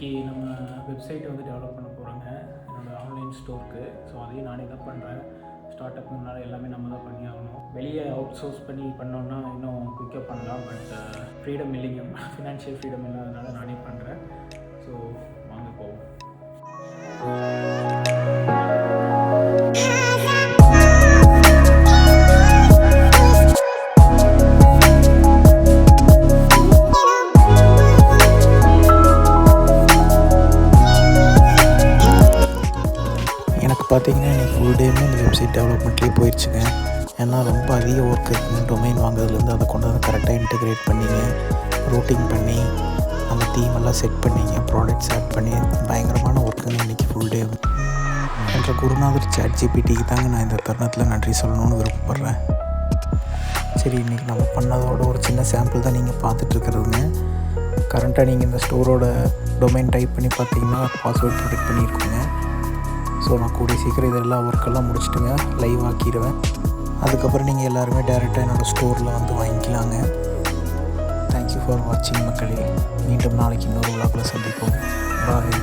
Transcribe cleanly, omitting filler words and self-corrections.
இன்றைக்கி நம்ம வெப்சைட்டை வந்து டெவலப் பண்ண போகிறோங்க என்னோடய ஆன்லைன் ஸ்டோருக்கு. ஸோ அதையும் நானே தான் பண்ணுறேன். ஸ்டார்ட் அப்னால எல்லாமே நம்ம தான் பண்ணி ஆகணும். வெளியே அவுட் சோர்ஸ் பண்ணி பண்ணோன்னா இன்னும் குயிக்காக பண்ணலாம். பட் ஃப்ரீடம் இல்லைங்க, ஃபினான்ஷியல் ஃப்ரீடம் இல்லாதனால நானே பண்ணுறேன். ஸோ வாங்க போவோம். பார்த்திங்கன்னா இன்றைக்கி ஃபுல் டேமே இந்த வெப்சைட் டெவலப்மெண்ட்லேயே போயிடுச்சுங்க. ஏன்னா ரொம்ப அதிக ஒர்க் இருக்குங்க. டொமைன் வாங்குறதுலேருந்து அதை கொண்டு வந்து கரெக்டாக இன்டெகிரேட் பண்ணிங்க, ரூட்டிங் பண்ணி அந்த தீமெல்லாம் செட் பண்ணிங்க, ப்ராடக்ட்ஸ் ஆட் பண்ணி பயங்கரமான ஒர்க்குங்க இன்றைக்கி ஃபுல் டே. என்ற குருநாதர் ChatGPTக்கு தாங்க நான் இந்த தருணத்தில் நன்றி சொல்லணும்னு விருப்பப்படுறேன். சரி, இன்றைக்கி நம்ம பண்ணதோட ஒரு சின்ன சாம்பிள் தான் நீங்கள் பார்த்துட்ருக்குறதுங்க. கரண்ட்டாக நீங்கள் இந்த ஸ்டோரோட டொமைன் டைப் பண்ணி பார்த்தீங்கன்னா பாஸ்வேர்ட் ப்ரொடெக்ட் பண்ணியிருக்கோங்க. ஸோ நான் கூடிய சீக்கிரம் இதெல்லாம் ஒர்க்கெல்லாம் முடிச்சுட்டுங்க லைவ் ஆக்கிடுவேன். அதுக்கப்புறம் நீங்கள் எல்லாருமே டேரெக்டாக என்னோடய ஸ்டோரில் வந்து வாங்கிக்கலாங்க. தேங்க்யூ ஃபார் வாட்சிங் மக்களே. மீண்டும் நாளைக்கு இன்னொரு விழாவில் சந்திப்போம். பாய்.